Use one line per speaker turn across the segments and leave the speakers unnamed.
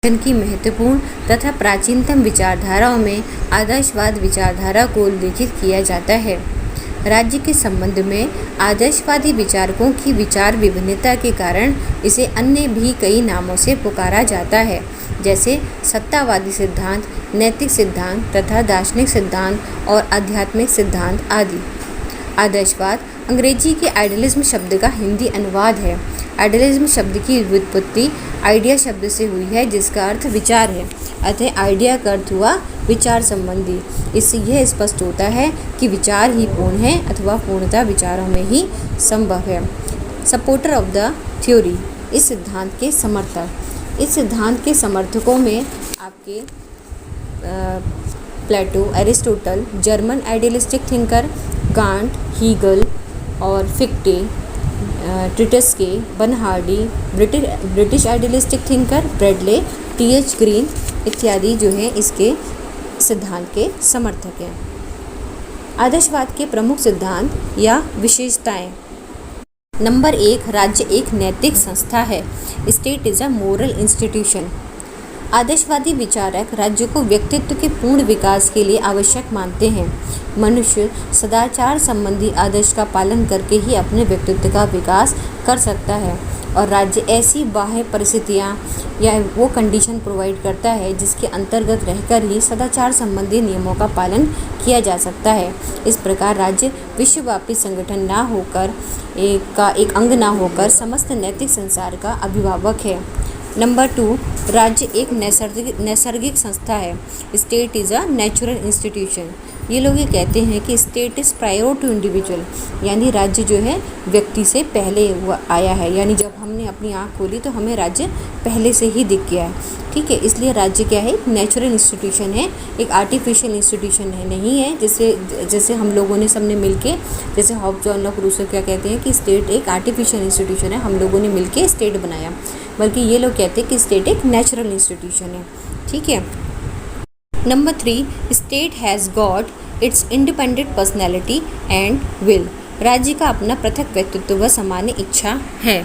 की महत्वपूर्ण तथा प्राचीनतम विचारधाराओं में आदर्शवाद विचारधारा को उल्लेखित किया जाता है। राज्य के संबंध में आदर्शवादी विचारकों की विचार विभिन्नता के कारण इसे अन्य भी कई नामों से पुकारा जाता है, जैसे सत्तावादी सिद्धांत, नैतिक सिद्धांत तथा दार्शनिक सिद्धांत और आध्यात्मिक सिद्धांत आदि। आदर्शवाद अंग्रेजी के आइडियलिज्म शब्द का हिंदी अनुवाद है। आइडियलिज्म शब्द की व्युत्पत्ति आइडिया शब्द से हुई है, जिसका अर्थ विचार है। अतः आइडिया का अर्थ हुआ विचार संबंधी। इससे यह स्पष्ट होता है कि विचार ही पूर्ण है अथवा पूर्णता विचारों में ही संभव है। सपोर्टर ऑफ द थ्योरी, इस सिद्धांत के समर्थक। इस सिद्धांत के समर्थकों में आपके Plato, Aristotle, German idealistic thinker, Kant, Hegel और Fichte, Treitschke, Bernhardi, British idealistic thinker, Bradley, T H. Green इत्यादि जो हैं इसके सिद्धांत के समर्थक हैं। आदर्शवाद के प्रमुख सिद्धांत या विशेषताएं। नंबर 1, राज्य एक नैतिक संस्था है। State is a moral institution. आदर्शवादी विचारक राज्य को व्यक्तित्व के पूर्ण विकास के लिए आवश्यक मानते हैं। मनुष्य सदाचार संबंधी आदर्श का पालन करके ही अपने व्यक्तित्व का विकास कर सकता है और राज्य ऐसी बाह्य परिस्थितियाँ या वो कंडीशन प्रोवाइड करता है जिसके अंतर्गत रहकर ही सदाचार संबंधी नियमों का पालन किया जा सकता है। इस प्रकार राज्य विश्वव्यापी संगठन ना होकर एक अंग ना होकर समस्त नैतिक संसार का अभिभावक है। नंबर 2, राज्य एक नैसर्गिक संस्था है। State is a natural institution. ये लोग ये कहते हैं कि state is prior to individual, यानी राज्य जो है व्यक्ति से पहले आया है। यानी जब हमने अपनी आँख खोली तो हमें राज्य पहले से ही दिख गया है। ठीक है, इसलिए राज्य क्या है, एक नेचुरल इंस्टीट्यूशन है, एक आर्टिफिशियल इंस्टीट्यूशन है नहीं है। जैसे हम लोगों ने सबने मिलके, जैसे हॉब जॉन लॉक रूसो क्या कहते हैं कि स्टेट एक आर्टिफिशियल इंस्टीट्यूशन है, हम लोगों ने मिलके स्टेट बनाया, बल्कि ये लोग कहते हैं कि स्टेट एक नेचुरल इंस्टीट्यूशन है। ठीक है। Number 3, state has got its independent personality and will. राज्य का अपना पृथक व्यक्तित्व व सामान्य इच्छा है।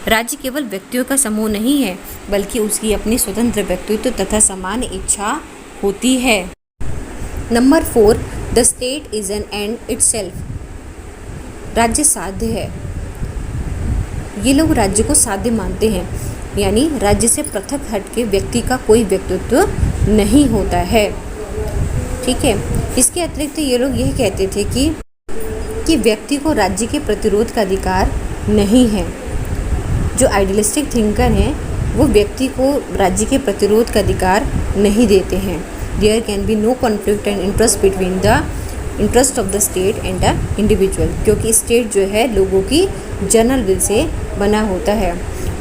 राज्य केवल व्यक्तियों का समूह नहीं है, बल्कि उसकी अपनी स्वतंत्र व्यक्तित्व तथा सामान्य इच्छा होती है। Number 4, the state is an and itself. राज्य साध्य है। ये लोग राज्य को साध्य मानते हैं, यानी राज्य से पृथक हटके व्यक्ति का कोई व्यक्तित्व नहीं होता है। ठीक है। इसके अतिरिक्त ये लोग यह कहते थे कि व्यक्ति को राज्य के प्रतिरोध का अधिकार नहीं है। जो आइडियलिस्टिक थिंकर हैं वो व्यक्ति को राज्य के प्रतिरोध का अधिकार नहीं देते हैं। There can be no conflict and interest between the interest of the state and the individual, क्योंकि स्टेट जो है लोगों की जनरल विल से बना होता है।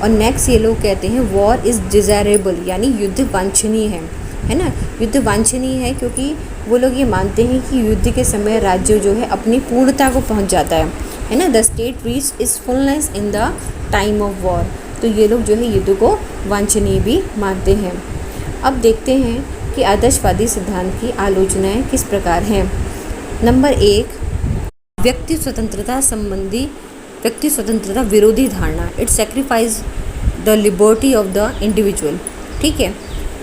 और नेक्स्ट ये लोग कहते हैं वॉर इज़ डिज़ायरेबल, यानी युद्ध वांछनीय है ना। युद्ध वांछनीय है क्योंकि वो लोग ये मानते हैं कि युद्ध के समय राज्य जो है अपनी पूर्णता को पहुंच जाता है ना। The state reach is fullness in the time of war. तो ये लोग जो है युद्ध को वांछनीय भी मानते हैं। अब देखते हैं कि आदर्शवादी सिद्धांत की आलोचनाएं किस प्रकार हैं। नंबर 1, व्यक्ति स्वतंत्रता विरोधी धारणा। It sacrifice the liberty of the individual. ठीक है।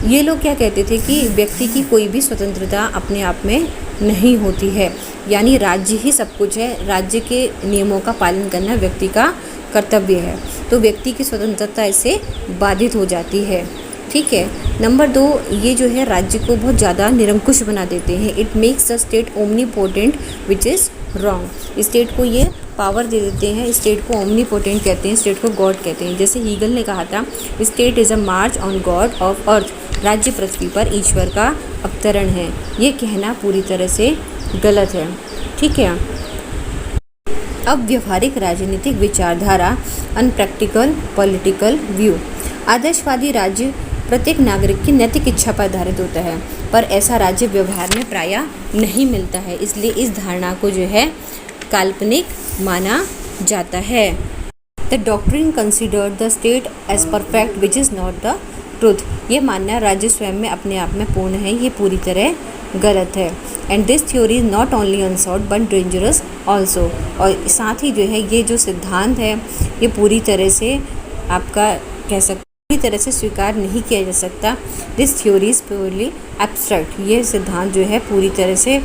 ये लोग क्या कहते थे कि व्यक्ति की कोई भी स्वतंत्रता अपने आप में नहीं होती है, यानी राज्य ही सब कुछ है। राज्य के नियमों का पालन करना व्यक्ति का कर्तव्य है, तो व्यक्ति की स्वतंत्रता इससे बाधित हो जाती है। ठीक है। नंबर 2, ये जो है राज्य को बहुत ज़्यादा निरंकुश बना देते हैं। It makes the state omnipotent which is wrong. State को ये पावर दे देते हैं, स्टेट को ओमनीपोटेंट कहते हैं, स्टेट को गॉड कहते हैं। जैसे हीगल ने कहा था, state is a march on God of earth. राज्य पृथ्वी पर ईश्वर का अवतरण है। ये कहना पूरी तरह से गलत है। ठीक है। अब व्यवहारिक राजनीतिक विचारधारा, अनप्रैक्टिकल पॉलिटिकल व्यू। आदर्शवादी राज्य प्रत्येक नागरिक की नैतिक इच्छा पर आधारित होता है, पर ऐसा राज्य व्यवहार में प्रायः नहीं मिलता है। इसलिए इस धारणा को जो है काल्पनिक माना जाता है। The doctrine considered the state as perfect which is not the truth. ये मानना राज्य स्वयं में अपने आप में पूर्ण है, ये पूरी तरह गलत है। And this theory is not only unsound but dangerous also. और साथ ही जो है ये जो सिद्धांत है ये पूरी तरह से आपका कह सकते पूरी तरह से स्वीकार नहीं किया जा सकता। This theory is purely abstract. ये सिद्धांत जो है पूरी तरह से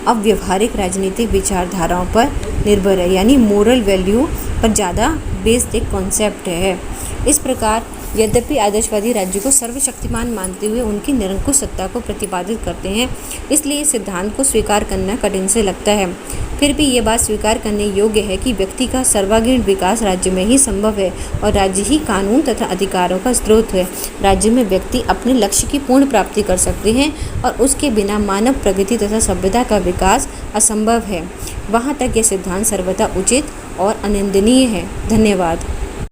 अव्यवहारिक राजनीतिक विचारधाराओं पर निर्भर है, यानी मोरल वैल्यू पर ज़्यादा बेस्ड एक कॉन्सेप्ट है। इस प्रकार यद्यपि आदर्शवादी राज्य को सर्वशक्तिमान मानते हुए उनकी निरंकुश सत्ता को प्रतिपादित करते हैं, इसलिए इस सिद्धांत को स्वीकार करना कठिन से लगता है। फिर भी ये बात स्वीकार करने योग्य है कि व्यक्ति का सर्वांगीण विकास राज्य में ही संभव है और राज्य ही कानून तथा अधिकारों का स्रोत है। राज्य में व्यक्ति अपने लक्ष्य की पूर्ण प्राप्ति कर सकते हैं और उसके बिना मानव प्रगति तथा सभ्यता का विकास असंभव है। वहाँ तक यह सिद्धांत सर्वथा उचित और अनिंदनीय है। धन्यवाद।